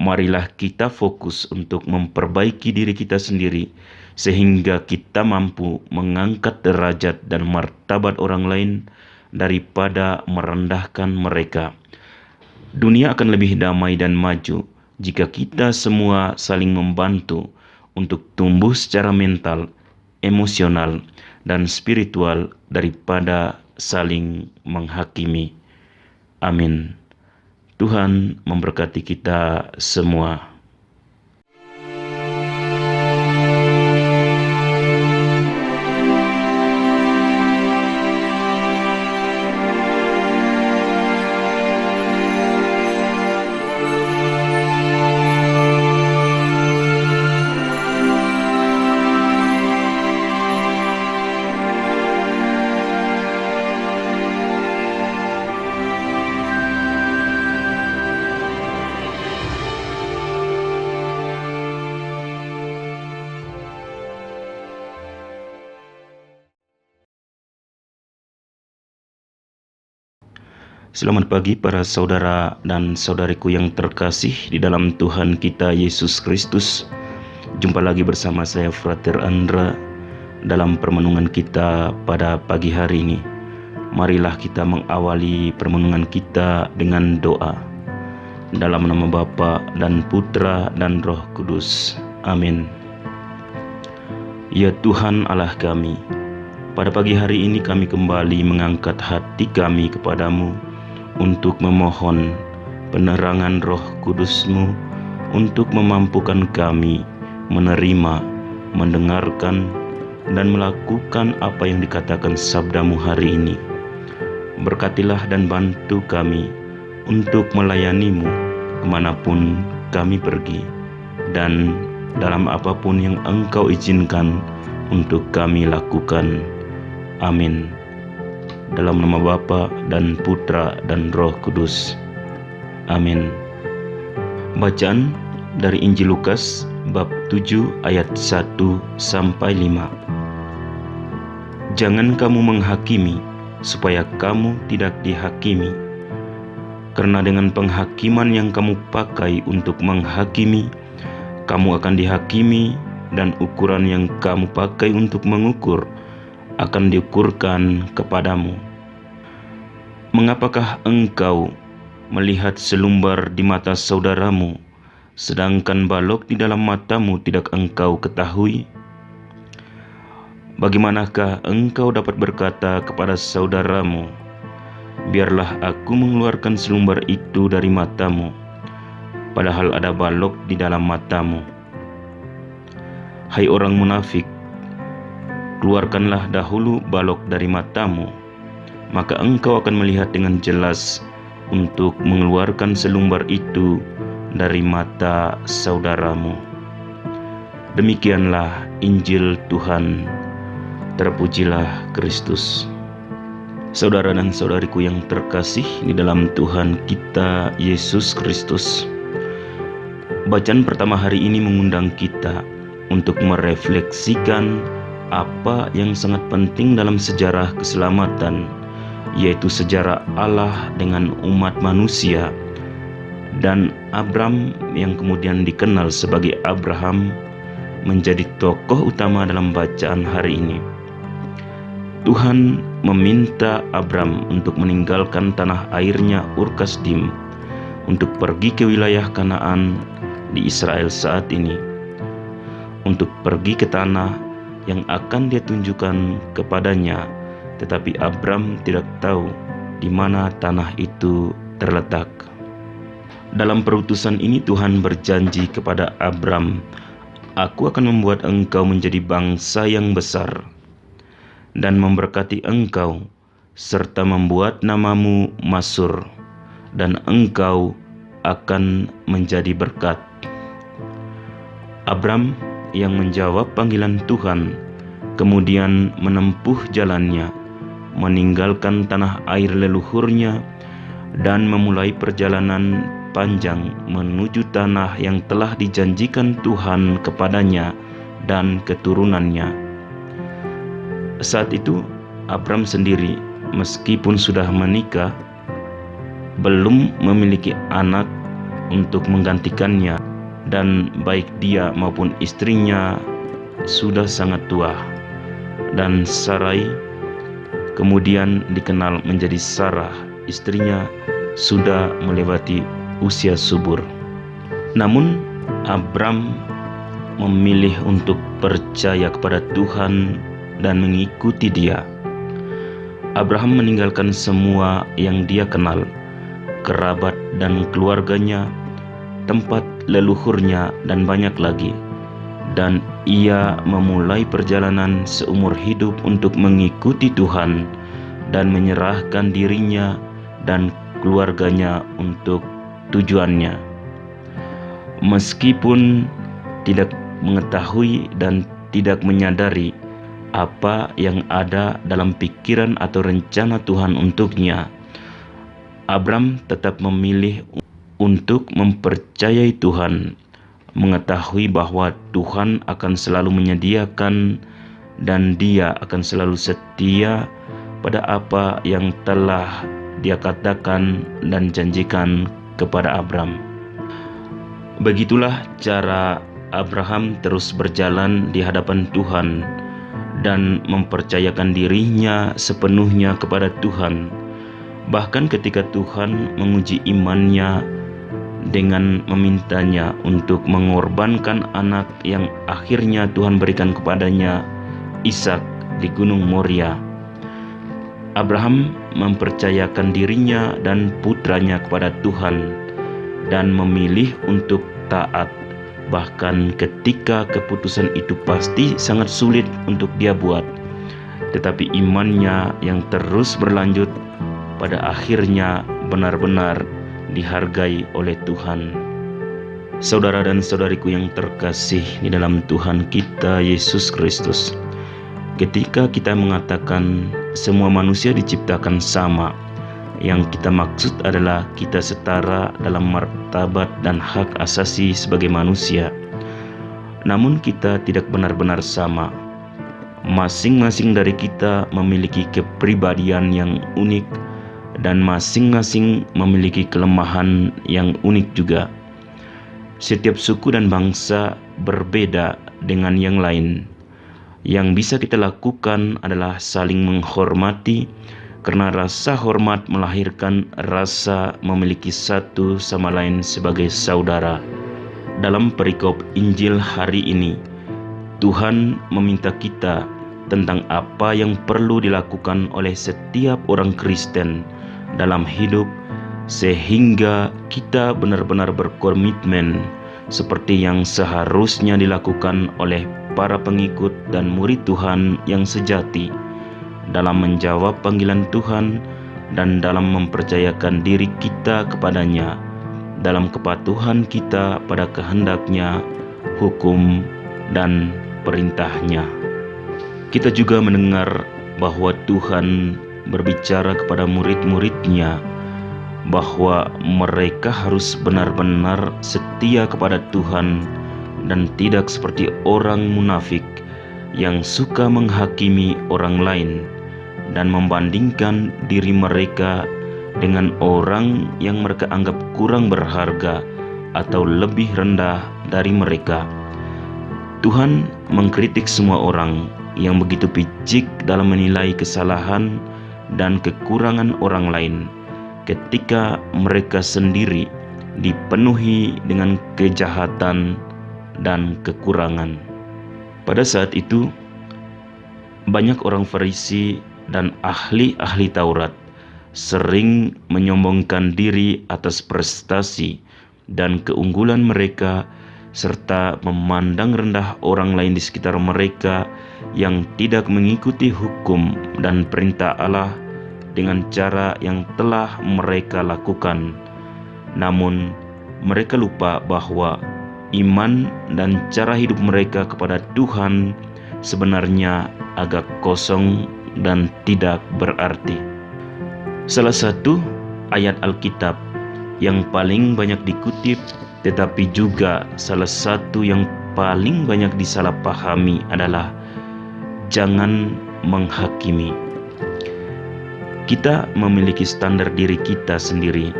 marilah kita fokus untuk memperbaiki diri kita sendiri, sehingga kita mampu mengangkat derajat dan martabat orang lain daripada merendahkan mereka. Dunia akan lebih damai dan maju jika kita semua saling membantu untuk tumbuh secara mental, emosional, dan spiritual daripada saling menghakimi. Amin. Tuhan memberkati kita semua. Selamat pagi para saudara dan saudariku yang terkasih di dalam Tuhan kita Yesus Kristus. Jumpa lagi bersama saya Frater Andra dalam permenungan kita pada pagi hari ini. Marilah kita mengawali permenungan kita dengan doa. Dalam nama Bapa dan Putra dan Roh Kudus. Amin. Ya Tuhan Allah kami, pada pagi hari ini kami kembali mengangkat hati kami kepadamu untuk memohon penerangan Roh Kudus-Mu untuk memampukan kami menerima, mendengarkan, dan melakukan apa yang dikatakan sabda-Mu hari ini. Berkatilah dan bantu kami untuk melayani-Mu kemanapun kami pergi, dan dalam apapun yang Engkau izinkan untuk kami lakukan. Amin. Dalam nama Bapa dan Putra dan Roh Kudus. Amin. Bacaan dari Injil Lukas bab 7 ayat 1 sampai 5. Jangan kamu menghakimi, supaya kamu tidak dihakimi. Karena dengan penghakiman yang kamu pakai untuk menghakimi, kamu akan dihakimi, dan ukuran yang kamu pakai untuk mengukur akan diukurkan kepadamu. Mengapakah engkau melihat selumbar di mata saudaramu, sedangkan balok di dalam matamu tidak engkau ketahui? Bagaimanakah engkau dapat berkata kepada saudaramu, biarlah aku mengeluarkan selumbar itu dari matamu, padahal ada balok di dalam matamu? Hai orang munafik, keluarkanlah dahulu balok dari matamu, maka engkau akan melihat dengan jelas untuk mengeluarkan selumbar itu dari mata saudaramu. Demikianlah Injil Tuhan. Terpujilah Kristus. Saudara dan saudariku yang terkasih di dalam Tuhan kita Yesus Kristus, bacaan pertama hari ini mengundang kita untuk merefleksikan apa yang sangat penting dalam sejarah keselamatan, yaitu sejarah Allah dengan umat manusia, dan Abram yang kemudian dikenal sebagai Abraham menjadi tokoh utama dalam bacaan hari ini. Tuhan meminta Abram untuk meninggalkan tanah airnya Ur Kasdim untuk pergi ke wilayah Kanaan di Israel saat ini, untuk pergi ke tanah yang akan dia tunjukkan kepadanya, tetapi Abram tidak tahu di mana tanah itu terletak. Dalam perutusan ini Tuhan berjanji kepada Abram, "Aku akan membuat engkau menjadi bangsa yang besar dan memberkati engkau, serta membuat namamu masyhur, dan engkau akan menjadi berkat." Abram yang menjawab panggilan Tuhan, kemudian menempuh jalannya, meninggalkan tanah air leluhurnya, dan memulai perjalanan panjang menuju tanah yang telah dijanjikan Tuhan kepadanya dan keturunannya. Saat itu Abram sendiri, meskipun sudah menikah, belum memiliki anak untuk menggantikannya, dan baik dia maupun istrinya sudah sangat tua. Dan Sarai kemudian dikenal menjadi Sarah, istrinya sudah melewati usia subur. Namun Abram memilih untuk percaya kepada Tuhan dan mengikuti Dia. Abraham meninggalkan semua yang dia kenal, kerabat dan keluarganya, tempat leluhurnya, dan banyak lagi. Dan ia memulai perjalanan seumur hidup untuk mengikuti Tuhan dan menyerahkan dirinya dan keluarganya untuk tujuannya. Meskipun tidak mengetahui dan tidak menyadari apa yang ada dalam pikiran atau rencana Tuhan untuknya, Abram tetap memilih untuk mempercayai Tuhan, mengetahui bahwa Tuhan akan selalu menyediakan dan Dia akan selalu setia pada apa yang telah Dia katakan dan janjikan kepada Abram. Begitulah cara Abraham terus berjalan di hadapan Tuhan dan mempercayakan dirinya sepenuhnya kepada Tuhan. Bahkan ketika Tuhan menguji imannya dengan memintanya untuk mengorbankan anak yang akhirnya Tuhan berikan kepadanya, Ishak, di Gunung Moria, Abraham mempercayakan dirinya dan putranya kepada Tuhan dan memilih untuk taat. Bahkan ketika keputusan itu pasti sangat sulit untuk dia buat, tetapi imannya yang terus berlanjut pada akhirnya benar-benar dihargai oleh Tuhan. Saudara dan saudariku yang terkasih di dalam Tuhan kita Yesus Kristus, ketika kita mengatakan semua manusia diciptakan sama, yang kita maksud adalah kita setara dalam martabat dan hak asasi sebagai manusia. Namun kita tidak benar-benar sama. Masing-masing dari kita memiliki kepribadian yang unik dan masing-masing memiliki kelemahan yang unik juga. Setiap suku dan bangsa berbeda dengan yang lain. Yang bisa kita lakukan adalah saling menghormati, karena rasa hormat melahirkan rasa memiliki satu sama lain sebagai saudara. Dalam perikop Injil hari ini, Tuhan meminta kita tentang apa yang perlu dilakukan oleh setiap orang Kristen dalam hidup, sehingga kita benar-benar berkomitmen seperti yang seharusnya dilakukan oleh para pengikut dan murid Tuhan yang sejati, dalam menjawab panggilan Tuhan dan dalam mempercayakan diri kita kepadanya, dalam kepatuhan kita pada kehendak-Nya, hukum, dan perintah-Nya. Kita juga mendengar bahwa Tuhan berbicara kepada murid-murid-Nya bahwa mereka harus benar-benar setia kepada Tuhan dan tidak seperti orang munafik yang suka menghakimi orang lain dan membandingkan diri mereka dengan orang yang mereka anggap kurang berharga atau lebih rendah dari mereka. Tuhan mengkritik semua orang yang begitu picik dalam menilai kesalahan dan kekurangan orang lain ketika mereka sendiri dipenuhi dengan kejahatan dan kekurangan. Pada saat itu, banyak orang Farisi dan ahli-ahli Taurat sering menyombongkan diri atas prestasi dan keunggulan mereka, serta memandang rendah orang lain di sekitar mereka yang tidak mengikuti hukum dan perintah Allah dengan cara yang telah mereka lakukan. Namun, mereka lupa bahwa iman dan cara hidup mereka kepada Tuhan sebenarnya agak kosong dan tidak berarti. Salah satu ayat Alkitab yang paling banyak dikutip, tetapi juga salah satu yang paling banyak disalahpahami adalah jangan menghakimi. Kita memiliki standar diri kita sendiri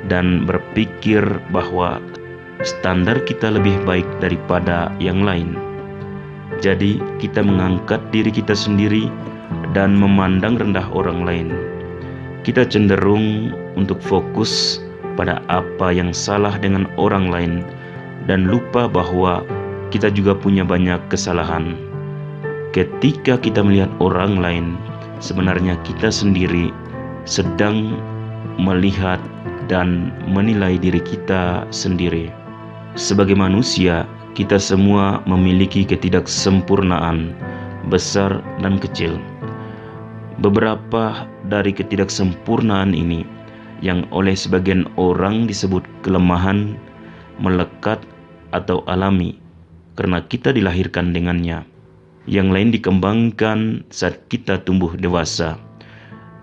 dan berpikir bahwa standar kita lebih baik daripada yang lain. Jadi kita mengangkat diri kita sendiri dan memandang rendah orang lain. Kita cenderung untuk fokus pada apa yang salah dengan orang lain dan lupa bahwa kita juga punya banyak kesalahan. Ketika kita melihat orang lain, sebenarnya kita sendiri sedang melihat dan menilai diri kita sendiri. Sebagai manusia, kita semua memiliki ketidaksempurnaan, besar dan kecil. Beberapa dari ketidaksempurnaan ini yang oleh sebagian orang disebut kelemahan, melekat atau alami karena kita dilahirkan dengannya. Yang lain dikembangkan saat kita tumbuh dewasa.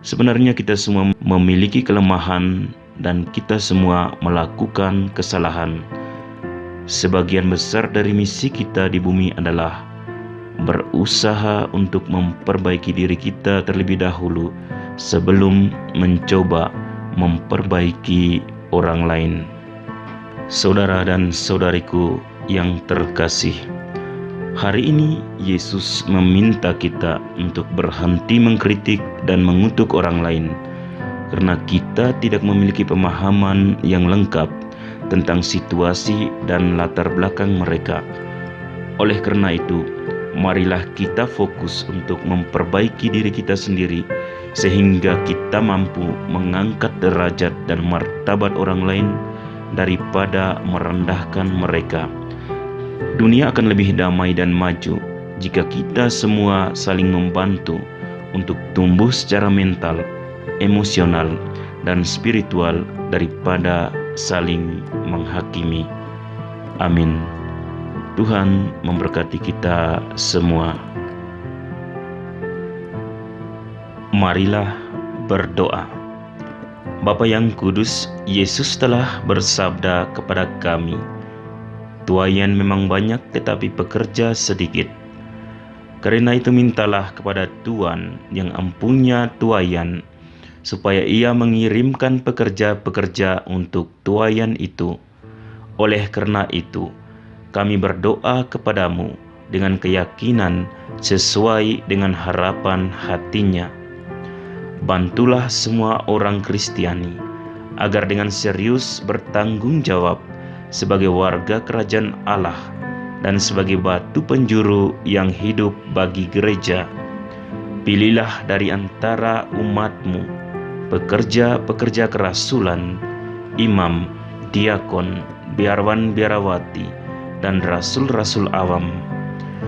Sebenarnya kita semua memiliki kelemahan dan kita semua melakukan kesalahan. Sebagian besar dari misi kita di bumi adalah berusaha untuk memperbaiki diri kita terlebih dahulu sebelum mencoba memperbaiki orang lain. Saudara dan saudariku yang terkasih, hari ini Yesus meminta kita untuk berhenti mengkritik dan mengutuk orang lain karena kita tidak memiliki pemahaman yang lengkap tentang situasi dan latar belakang mereka. Oleh karena itu, marilah kita fokus untuk memperbaiki diri kita sendiri sehingga kita mampu mengangkat derajat dan martabat orang lain daripada merendahkan mereka. Dunia akan lebih damai dan maju jika kita semua saling membantu untuk tumbuh secara mental, emosional, dan spiritual daripada saling menghakimi. Amin. Tuhan memberkati kita semua. Marilah berdoa. Bapa yang kudus, Yesus telah bersabda kepada kami, "Tuaian memang banyak tetapi pekerja sedikit. Karena itu mintalah kepada Tuhan yang empunya tuaian, supaya Ia mengirimkan pekerja-pekerja untuk tuaian itu. Oleh karena itu, kami berdoa kepadamu dengan keyakinan sesuai dengan harapan hatinya. Bantulah semua orang Kristiani agar dengan serius bertanggung jawab sebagai warga kerajaan Allah dan sebagai batu penjuru yang hidup bagi gereja. Pilihlah dari antara umat-Mu pekerja-pekerja kerasulan, imam, diakon, biarawan-biarawati, dan rasul-rasul awam,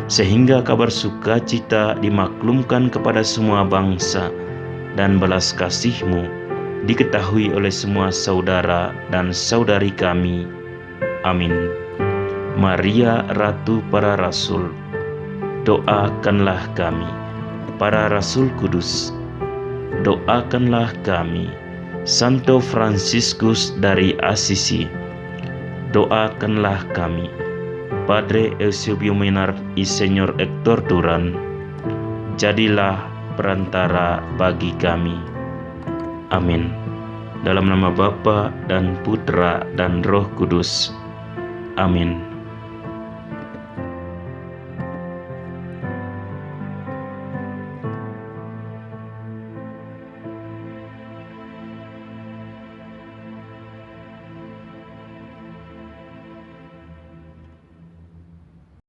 sehingga kabar sukacita dimaklumkan kepada semua bangsa dan belas kasih-Mu diketahui oleh semua saudara dan saudari kami. Amin. Maria Ratu para Rasul, doakanlah kami. Para Rasul Kudus, doakanlah kami. Santo Fransiskus dari Assisi, doakanlah kami. Padre Eusebio Menard y Señor Hector Duran, jadilah perantara bagi kami. Amin. Dalam nama Bapa dan Putra dan Roh Kudus. Amin.